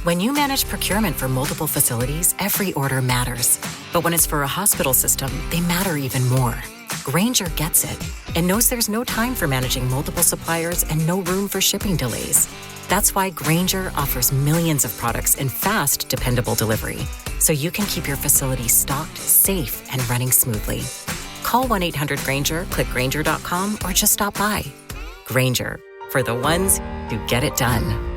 When you manage procurement for multiple facilities, every order matters. But when it's for a hospital system, they matter even more. Grainger gets it and knows there's no time for managing multiple suppliers and no room for shipping delays. That's why Grainger offers millions of products in fast, dependable delivery, so you can keep your facility stocked, safe, and running smoothly. Call 1-800-GRAINGER, click Grainger.com, or just stop by. Grainger, for the ones who get it done.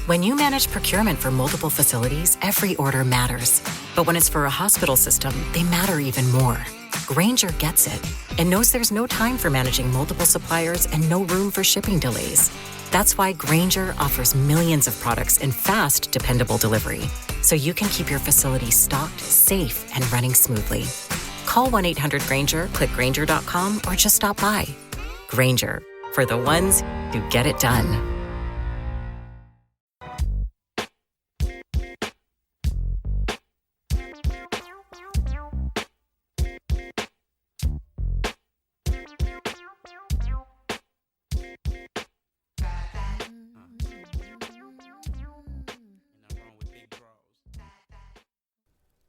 When you manage procurement for multiple facilities, every order matters. But when it's for a hospital system, they matter even more. Grainger gets it and knows there's no time for managing multiple suppliers and no room for shipping delays. That's why Grainger offers millions of products in fast, dependable delivery, so you can keep your facility stocked, safe, and running smoothly. Call 1-800-GRAINGER, click Grainger.com, or just stop by. Grainger, for the ones who get it done.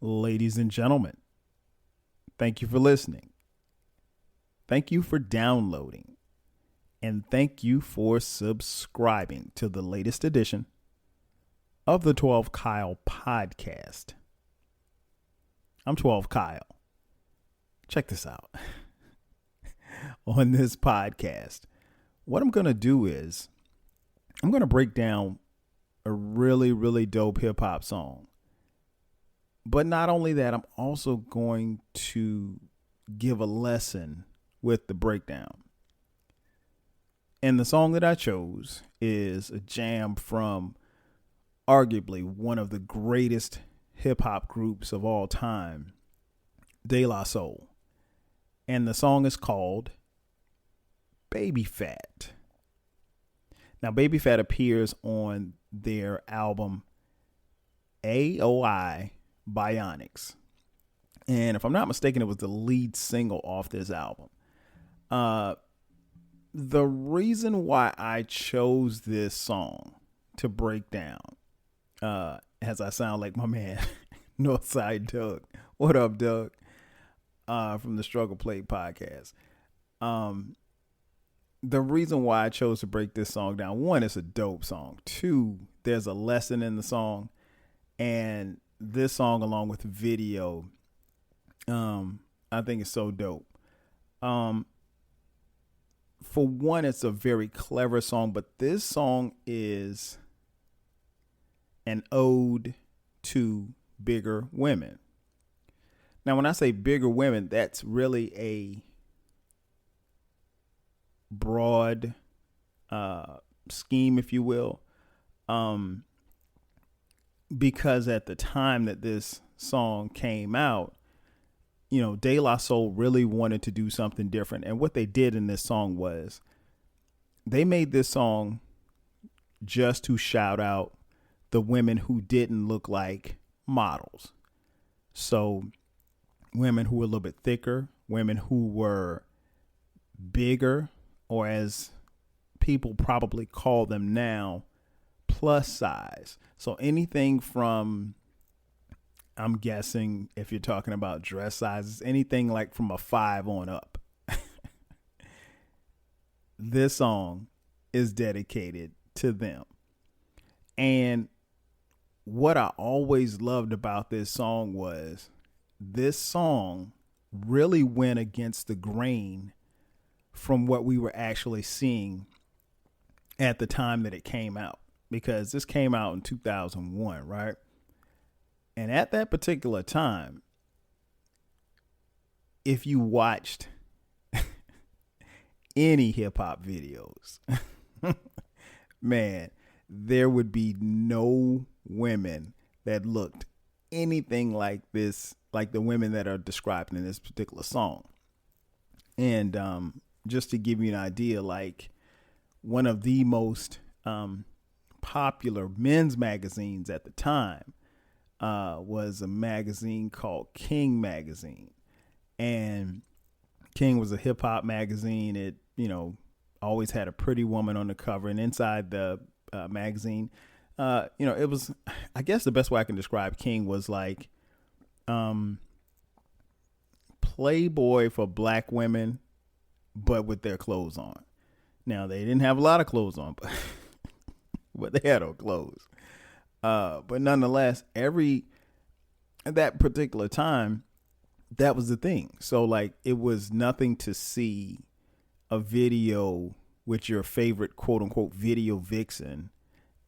Ladies and gentlemen, thank you for listening. Thank you for downloading. And thank you for subscribing to the latest edition of the 12 Kyle podcast. I'm 12 Kyle. Check this out. On this podcast, what I'm going to do is I'm going to break down a really, really dope hip hop song. But not only that, I'm also going to give a lesson with the breakdown. And the song that I chose is a jam from arguably one of the greatest hip hop groups of all time, De La Soul. And the song is called Baby Phat. Now, Baby Phat appears on their album AOI Bionics. And if I'm not mistaken, it was the lead single off this album. The reason why I chose this song to break down, as I sound like my man, Northside Doug. What up, Doug? From the Struggle Plate podcast. The reason why I chose to break this song down, one, it's a dope song. Two, there's a lesson in the song. And this song, along with the video, I think it's so dope. For one, it's a very clever song, but this song is an ode to bigger women. Now, when I say bigger women, that's really a broad scheme, if you will. Because at the time that this song came out, you know, De La Soul really wanted to do something different. And what they did in this song was they made this song just to shout out the women who didn't look like models. So women who were a little bit thicker, women who were bigger, or as people probably call them now, plus size. So anything from, I'm guessing if you're talking about dress sizes, anything like from a 5 on up. This song is dedicated to them. And what I always loved about this song was this song really went against the grain from what we were actually seeing at the time that it came out. Because this came out in 2001, right? And at that particular time, if you watched any hip hop videos, man, there would be no women that looked anything like this, like the women that are described in this particular song. And just to give you an idea, like one of the most popular men's magazines at the time was a magazine called King Magazine. And King was a hip hop magazine. It, you know, always had a pretty woman on the cover. And inside the magazine, It was, I guess the best way I can describe King was like, Playboy for black women, but with their clothes on. Now they didn't have a lot of clothes on, but but they had on clothes. But nonetheless, at that particular time, that was the thing. So like, it was nothing to see a video with your favorite quote unquote video vixen,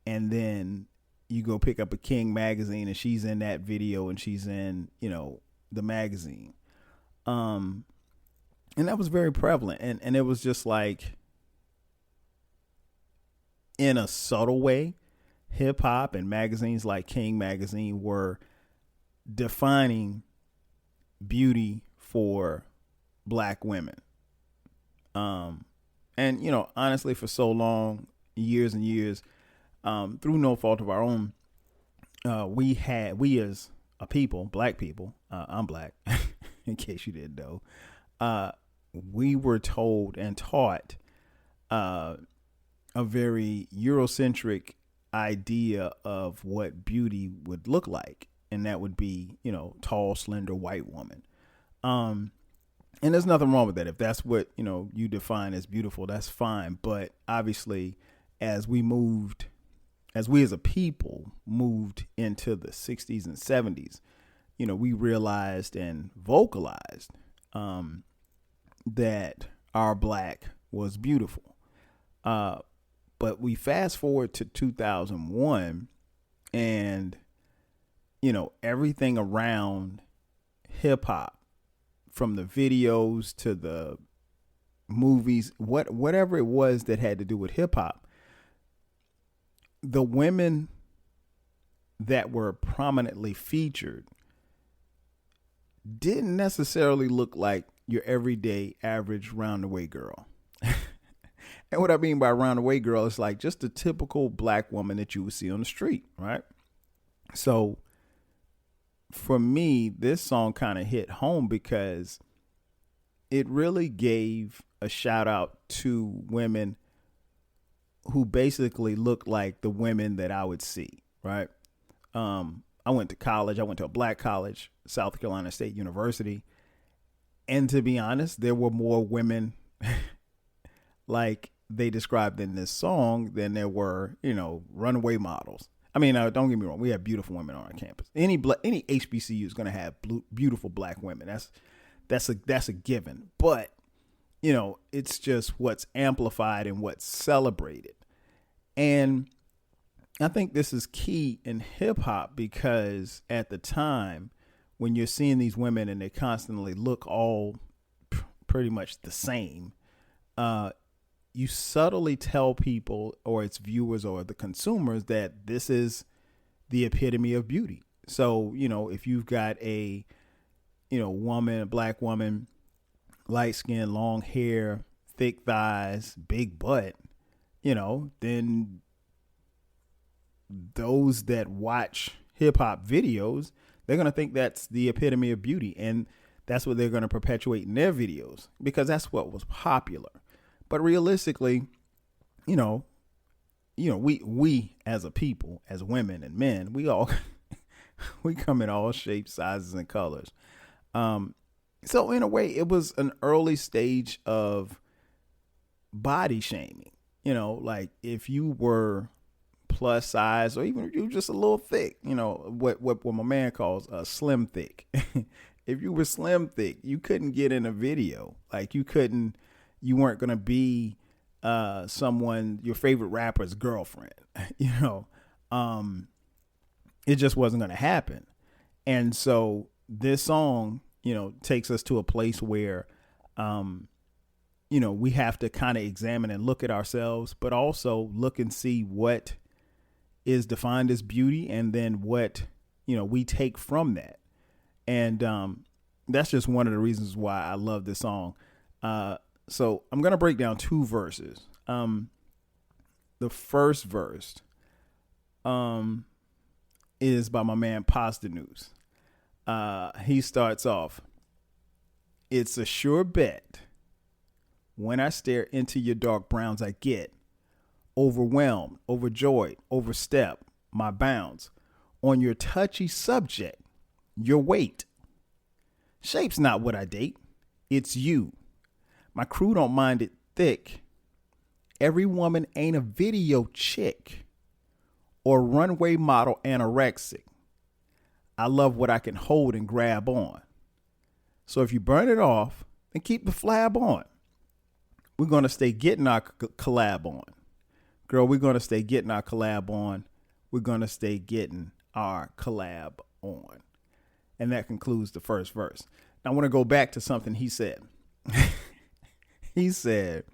and then you go pick up a King magazine and she's in that video and she's in, the magazine. And that was very prevalent. And it was just like, in a subtle way, hip hop and magazines like King magazine were defining beauty for black women. And honestly, for so long, years and years, through no fault of our own, we as a people, black people, I'm black, in case you didn't know, we were told and taught a very Eurocentric idea of what beauty would look like. And that would be, tall, slender, white woman. And there's nothing wrong with that. If that's what, you define as beautiful, that's fine. But obviously, as we as a people moved into the 60s and 70s, we realized and vocalized that our black was beautiful. But we fast forward to 2001 and, everything around hip hop, from the videos to the movies, whatever it was that had to do with hip hop, the women that were prominently featured didn't necessarily look like your everyday average roundaway girl. And what I mean by roundaway girl is like just a typical black woman that you would see on the street, right? So for me, this song kind of hit home because it really gave a shout out to women who basically look like the women that I would see, right? I went to college. I went to a black college, South Carolina State University. And to be honest, there were more women like they described in this song than there were, runaway models. I mean, don't get me wrong. We have beautiful women on our campus. Any HBCU is going to have beautiful black women. That's a given. But, it's just what's amplified and what's celebrated. And I think this is key in hip hop because at the time when you're seeing these women and they constantly look all pretty much the same, you subtly tell people or its viewers or the consumers that this is the epitome of beauty. So, if you've got a black woman, light skin, long hair, thick thighs, big butt, then those that watch hip hop videos, they're going to think that's the epitome of beauty. And that's what they're going to perpetuate in their videos because that's what was popular. But realistically, we as a people, as women and men, we all, we come in all shapes, sizes, and colors. So in a way, it was an early stage of body shaming. Like if you were plus size or even if you were just a little thick, what my man calls a slim thick. If you were slim thick, you couldn't get in a video. Like you weren't going to be your favorite rapper's girlfriend. It just wasn't going to happen. And so this song, takes us to a place where, we have to kind of examine and look at ourselves, but also look and see what is defined as beauty and then what, we take from that. And that's just one of the reasons why I love this song. So I'm going to break down two verses. The first verse is by my man Pasta News. He starts off, "It's a sure bet. When I stare into your dark browns, I get overwhelmed, overjoyed, overstep, my bounds on your touchy subject, your weight. Shape's not what I date. It's you. My crew don't mind it thick. Every woman ain't a video chick or runway model anorexic. I love what I can hold and grab on. So if you burn it off, then keep the flab on. We're going to stay getting our collab on. Girl, we're going to stay getting our collab on. We're going to stay getting our collab on. And that concludes the first verse. Now I want to go back to something he said. He said,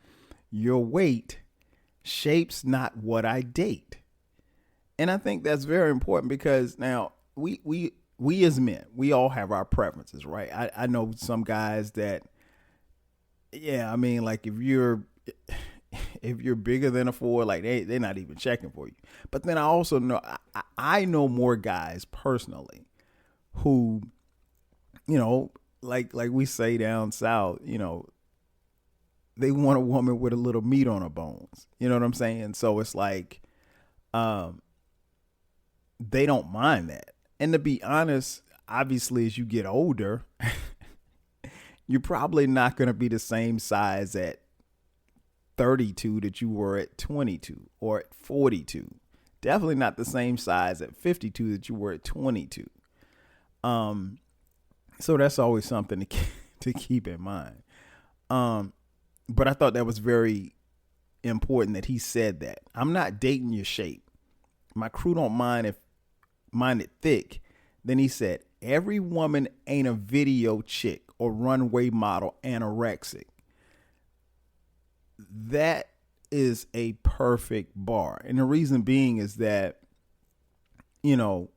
your weight shapes not what I date. And I think that's very important because now we as men, we all have our preferences, right? I know some guys that, yeah, I mean, like if you're bigger than a 4, like they're not even checking for you. But then I also know, I know more guys personally who, you know, like we say down south, you know, they want a woman with a little meat on her bones. You know what I'm saying? So it's like, they don't mind that. And to be honest, obviously, as you get older, you're probably not going to be the same size at 32 that you were at 22 or at 42. Definitely not the same size at 52 that you were at 22. So that's always something to keep in mind. But I thought that was very important that he said that. I'm not dating your shape. My crew don't mind it thick. Then he said, every woman ain't a video chick or runway model anorexic. That is a perfect bar. And the reason being is that, you know,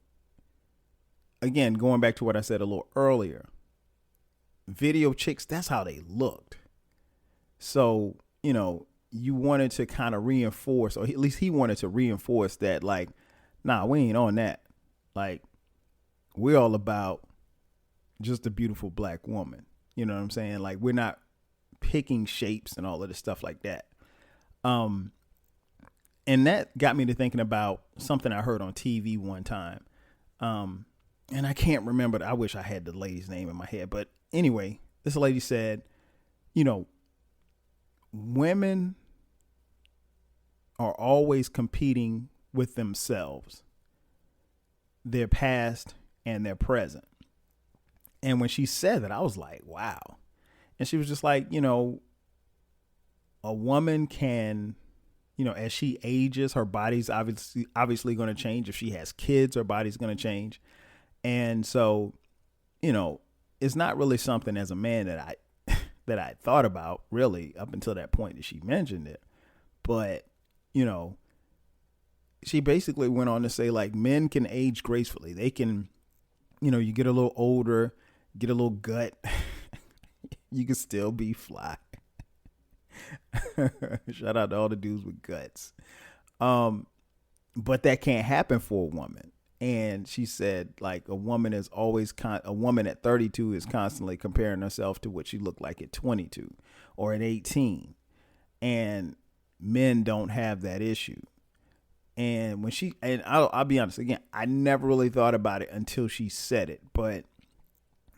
again, going back to what I said a little earlier, video chicks, that's how they looked. So, you know, you wanted to kind of reinforce, or at least he wanted to reinforce that, like, nah, we ain't on that. Like, we're all about just a beautiful black woman. You know what I'm saying? Like, we're not picking shapes and all of this stuff like that. And that got me to thinking about something I heard on TV one time. And I can't remember. I wish I had the lady's name in my head. But anyway, this lady said, you know, women are always competing with themselves, their past and their present. And when she said that, I was like, wow. And she was just like, you know, a woman can, you know, as she ages, her body's obviously going to change. If she has kids, her body's going to change. And so, you know, it's not really something as a man that I thought about really up until that point that she mentioned it. But, you know, she basically went on to say, like, men can age gracefully. They can, you know, you get a little older, get a little gut. You can still be fly. Shout out to all the dudes with guts. But that can't happen for a woman. And she said, like, a woman is always a woman at 32 is constantly comparing herself to what she looked like at 22 or at 18. And men don't have that issue. And I'll be honest, again, I never really thought about it until she said it. But,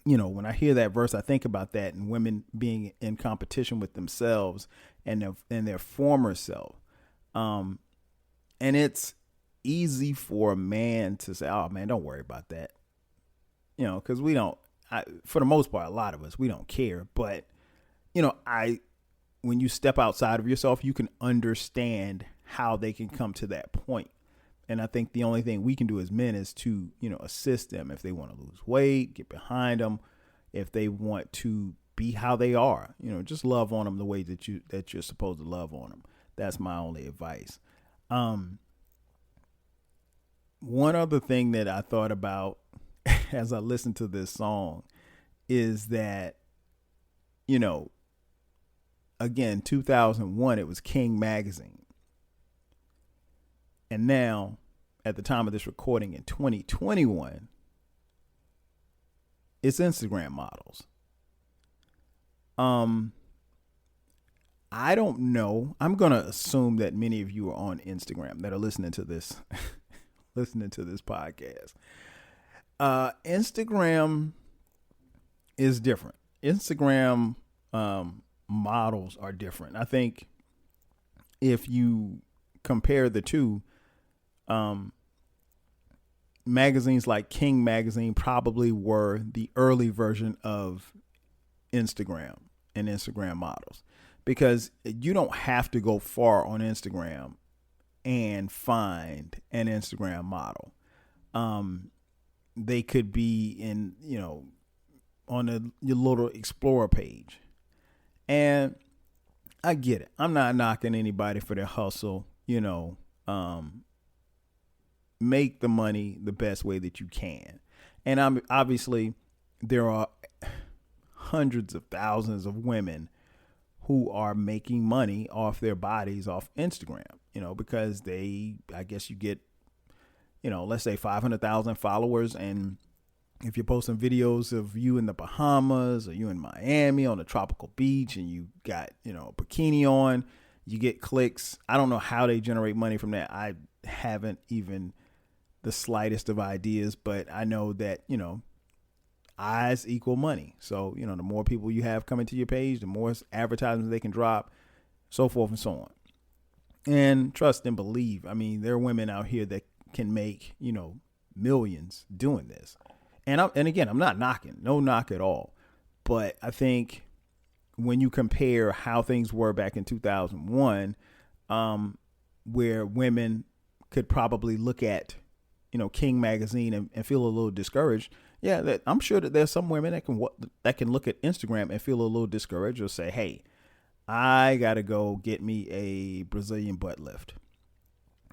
you know, when I hear that verse, I think about that and women being in competition with themselves and their former self. And it's easy for a man to say, oh man, don't worry about that. You know, because for the most part, a lot of us, we don't care. But, you know, when you step outside of yourself, you can understand how they can come to that point. And I think the only thing we can do as men is to, you know, assist them if they want to lose weight, get behind them, if they want to be how they are, you know, just love on them the way that you're supposed to love on them. That's my only advice. One other thing that I thought about as I listened to this song is that, you know, again, 2001, it was King Magazine. And now, at the time of this recording in 2021, it's Instagram models. I don't know. I'm going to assume that many of you are on Instagram that are listening to this listening to this podcast. Instagram is different. Instagram models are different. I think if you compare the two, magazines like King Magazine probably were the early version of Instagram and Instagram models, because you don't have to go far on Instagram and find an Instagram model. They could be in, on your little Explorer page. And I get it. I'm not knocking anybody for their hustle, make the money the best way that you can. And obviously there are hundreds of thousands of women who are making money off their bodies off Instagram, because I guess you get, let's say 500,000 followers. And if you're posting videos of you in the Bahamas or you in Miami on a tropical beach and you got, a bikini on, you get clicks. I don't know how they generate money from that. I haven't even the slightest of ideas, but I know that, eyes equal money. So, the more people you have coming to your page, the more advertisements they can drop, so forth and so on. And trust and believe, there are women out here that can make, millions doing this. And again, I'm not knocking, no knock at all. But I think when you compare how things were back in 2001, where women could probably look at, King Magazine and feel a little discouraged. Yeah, I'm sure that there's some women that can look at Instagram and feel a little discouraged or say, hey, I got to go get me a Brazilian butt lift,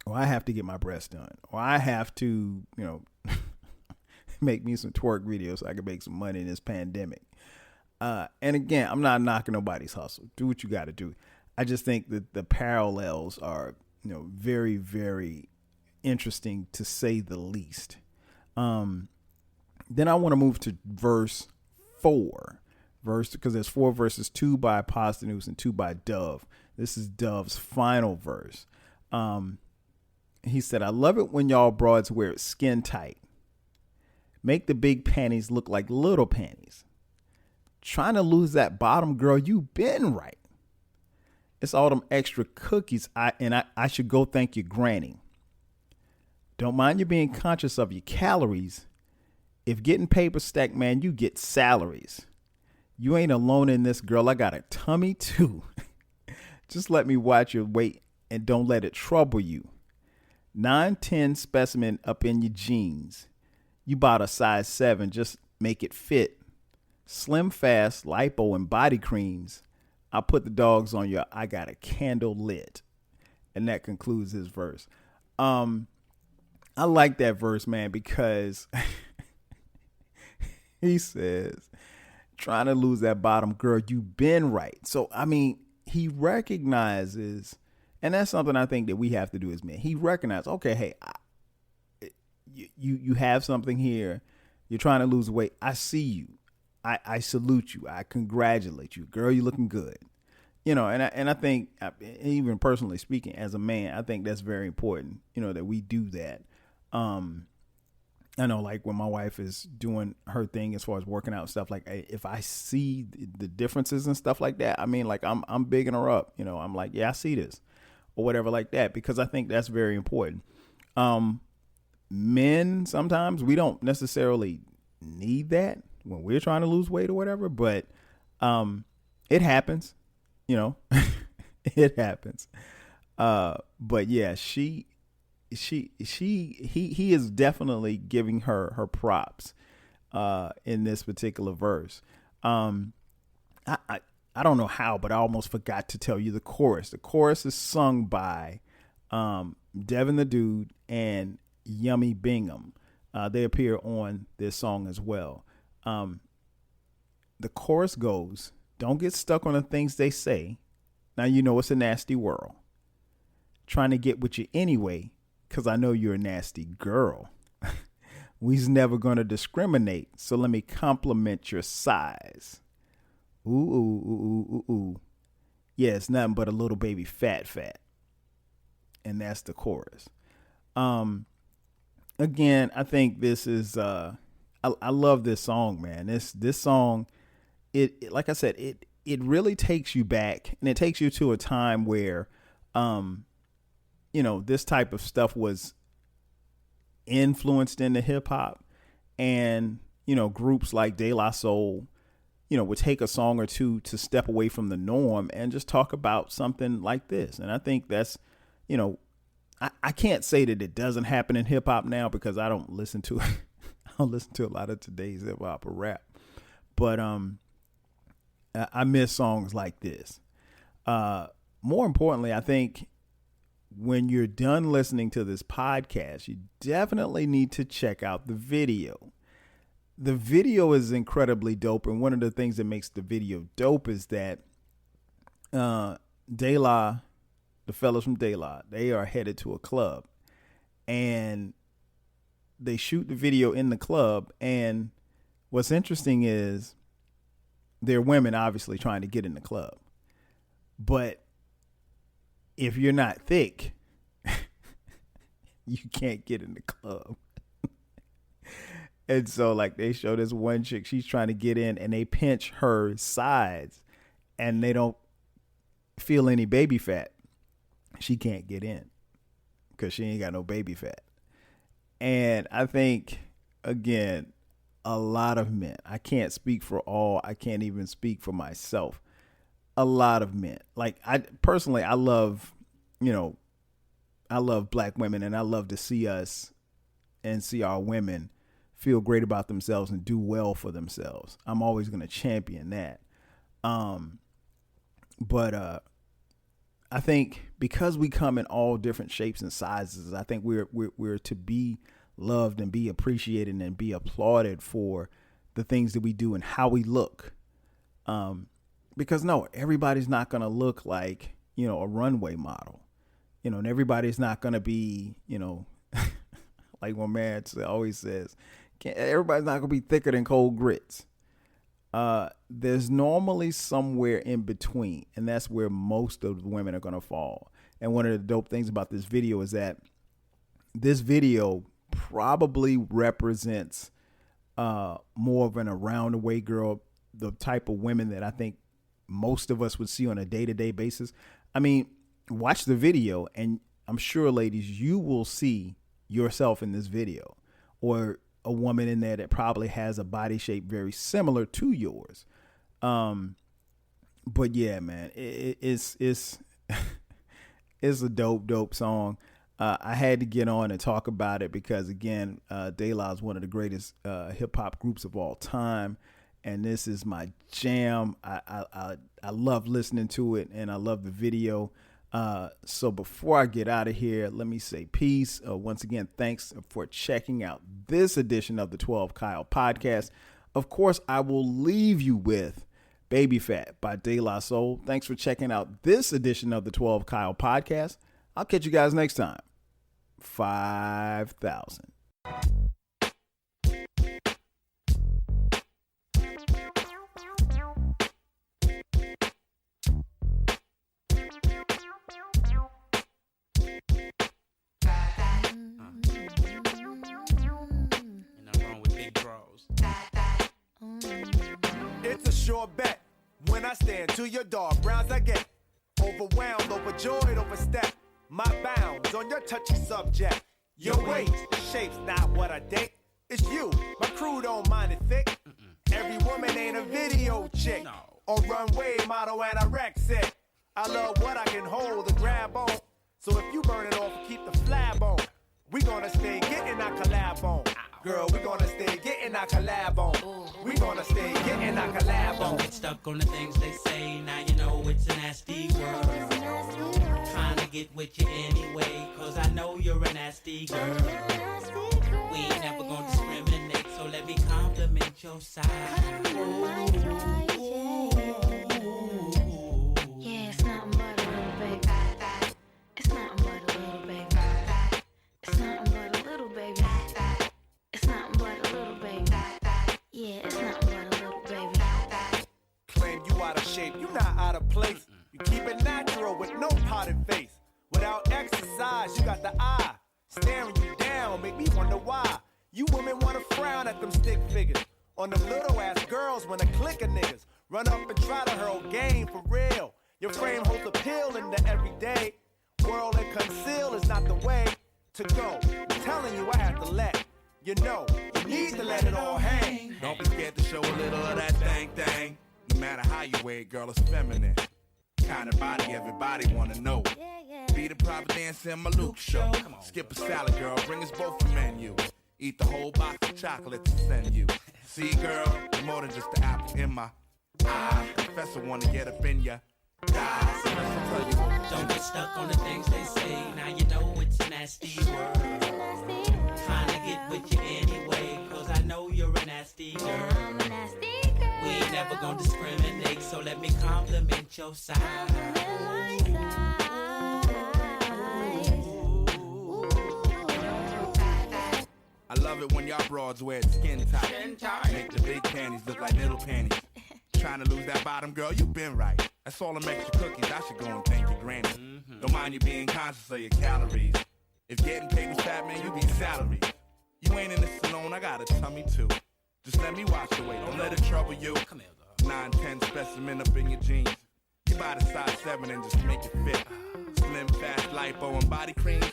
or I have to get my breasts done, or I have to, make me some twerk videos so I can make some money in this pandemic. And again, I'm not knocking nobody's hustle. Do what you got to do. I just think that the parallels are, very, very interesting, to say the least. Then I want to move to verse 4, because there's 4 verses, 2 by Posdnuos and 2 by Dove. This is Dove's final verse. He said, I love it when y'all broads wear it skin tight. Make the big panties look like little panties. Trying to lose that bottom, girl, you been right. It's all them extra cookies. I should go thank your granny. Don't mind you being conscious of your calories. If getting paper stacked, man, you get salaries. You ain't alone in this, girl. I got a tummy too. Just let me watch your weight and don't let it trouble you. 9-10 specimen up in your jeans. You bought a size 7, just make it fit. Slim Fast, lipo, and body creams. I put the dogs on your I got a candle lit. And that concludes his verse. I like that verse, man, because he says, trying to lose that bottom, girl, you been right. So, he recognizes, and that's something I think that we have to do as men. He recognizes, okay, hey, you have something here. You're trying to lose weight. I see you. I salute you. I congratulate you. Girl, you're looking good. And I think, even personally speaking, as a man, I think that's very important, that we do that. I know, like when my wife is doing her thing as far as working out and stuff, like if I see the differences and stuff like that, I'm bigging her up. I'm like, yeah, I see this or whatever like that, because I think that's very important. Men, sometimes we don't necessarily need that when we're trying to lose weight or whatever, but it happens, it happens. But yeah, he is definitely giving her props in this particular verse. I don't know how, but I almost forgot to tell you the chorus. The chorus is sung by Devin the Dude and Yummy Bingham. They appear on this song as well. The chorus goes, don't get stuck on the things they say. Now you know it's a nasty world. Trying to get with you anyway, because I know you're a nasty girl. We's never going to discriminate, so let me compliment your size. Ooh, ooh, ooh, ooh, ooh. Yeah, it's nothing but a little baby fat. And that's the chorus. again, I think this is I love this song, man. This song, like I said, it really takes you back, and it takes you to a time where this type of stuff was influenced into hip hop, and groups like De La Soul would take a song or two to step away from the norm and just talk about something like this. And I think that's I can't say that it doesn't happen in hip hop now, because I don't listen to I don't listen to a lot of today's hip hop or rap, but I miss songs like this. More importantly, I think when you're done listening to this podcast, you definitely need to check out the video. The video is incredibly dope, and one of the things that makes the video dope is that De La, the fellas from De La, they are headed to a club, and they shoot the video in the club. And what's interesting is they're women obviously trying to get in the club, but if you're not thick, you can't get in the club. And so, like, they show this one chick, she's trying to get in, and they pinch her sides, and they don't feel any baby fat. She can't get in because she ain't got no baby fat. And I think, again, a lot of men, I can't speak for all, I can't even speak for myself, a lot of men, like, I personally, I love black women, and I love to see us and see our women feel great about themselves and do well for themselves. I'm always going to champion that. But I think because we come in all different shapes and sizes, I think we're to be loved and be appreciated and be applauded for the things that we do and how we look. Because no, everybody's not going to look like, a runway model, and everybody's not going to be, like my man always says, everybody's not going to be thicker than cold grits. There's normally somewhere in between, and that's where most of the women are going to fall. And one of the dope things about this video is that this video probably represents more of an around the way girl, the type of women that I think most of us would see on a day-to-day basis. I mean, watch the video, and I'm sure, ladies, you will see yourself in this video, or a woman in there that probably has a body shape very similar to yours. But yeah, man, it's it's a dope song. I had to get on and talk about it because, again, De La is one of the greatest hip hop groups of all time, and this is my jam. I love listening to it, and I love the video. So before I get out of here, let me say peace. Once again, thanks for checking out this edition of the 12 Kyle podcast. Of course, I will leave you with Baby Phat by De La Soul. Thanks for checking out this edition of the 12 Kyle podcast. I'll catch you guys next time. 5,000. It's a sure bet. When I stand to your dog, browns I get. Overwhelmed, overjoyed, overstep my bounds on your touchy subject. Your weight, shape's not what I date. It's you, my crew don't mind it thick. Every woman ain't a video chick, or runway model anorexic. I love what I can hold and grab on. So if you burn it off, keep the flab on. We gonna stay getting our collab on. Girl, we gonna stay getting our collab on. We gonna stay getting our collab on. Don't get stuck on the things they say. Now you know it's a nasty world. Trying to get with you anyway, cause I know you're a nasty girl. We ain't never gonna discriminate, so let me compliment your side. Yeah, it's nothing but a little baby. It's nothing but a little baby. It's nothing but a little baby. It's nothing but a little baby. Yeah, it's nothing but a little baby. Claim you out of shape, you not out of place. You keep it natural with no potted face. Without exercise, you got the eye staring you down, make me wonder why. You women wanna frown at them stick figures. On them little ass girls when a clique of niggas run up and try to hurl game for real. Your frame holds appeal in the everyday. World and conceal is not the way to go. I'm telling you, I have to let you know. You need to let it all hang. Don't be scared to show a little of that thing. No matter how you wear it, girl, it's feminine. Kind of body everybody wanna know. Be the private dancer in my Luke show. Skip a salad, girl, bring us both a menu. Eat the whole box of chocolates and send you. See, girl, you're more than just the apple in my eye. Professor wanna get up in ya. Die, so listen, tell you what. Don't get stuck on the things they say. Now you know it's a nasty world. Trying to get with you anyway, cause I know you're a nasty girl. We ain't never gonna discriminate, so let me compliment your side. I love it when y'all broads wear it skin tight. Make the big panties look like little panties. Trying to lose that bottom, girl, you been right. That's all them extra cookies, I should go and thank your granny. Don't mind you being conscious of your calories. If getting paid was fat, man, you be salary. You ain't in the salon, I got a tummy too. Just let me watch the way, don't let it trouble you. 9-10 specimen up in your jeans. You buy the size 7 and just make it fit. Slim, fast, lipo, and body cream.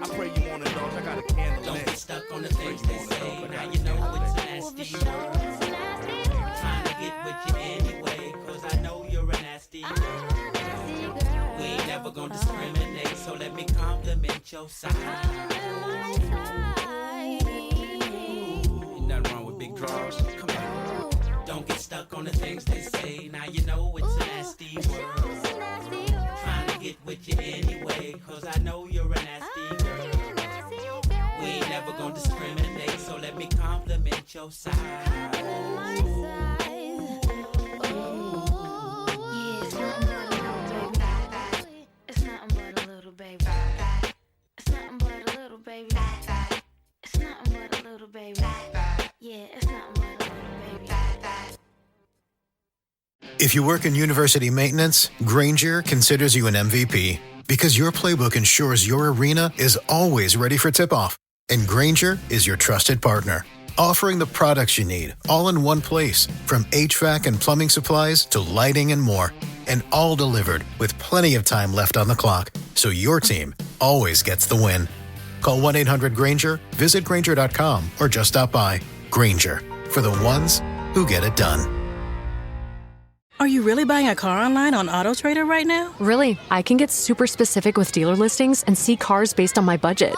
I pray you want to indulge, I got a candle. Don't get stuck on the things they say. Now you know it's a nasty world. Trying to get with you anyway, cause I know you're a nasty girl. We ain't never gonna discriminate, so let me compliment your side. Ain't nothing wrong with big draws. Come on. Don't get stuck on the things they say. Now you know it's a nasty world. Trying to get with you anyway, cause I know you're a nasty girl. We ain't never gonna discriminate, so let me compliment your side. It's nothing but a little baby. It's nothing but a little baby. It's nothing but a little baby. Yeah, it's nothing but a little baby. If you work in university maintenance, Granger considers you an MVP because your playbook ensures your arena is always ready for tip-off. And Granger is your trusted partner, offering the products you need all in one place, from HVAC and plumbing supplies to lighting and more. And all delivered with plenty of time left on the clock, so your team always gets the win. Call 1-800-GRANGER, visit Granger.com, or just stop by. Granger, for the ones who get it done. Are you really buying a car online on AutoTrader right now? Really, I can get super specific with dealer listings and see cars based on my budget.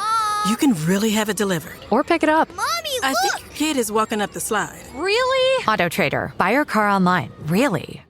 You can really have it delivered. Or pick it up. Mommy, look! I think your kid is walking up the slide. Really? AutoTrader. Buy your car online. Really?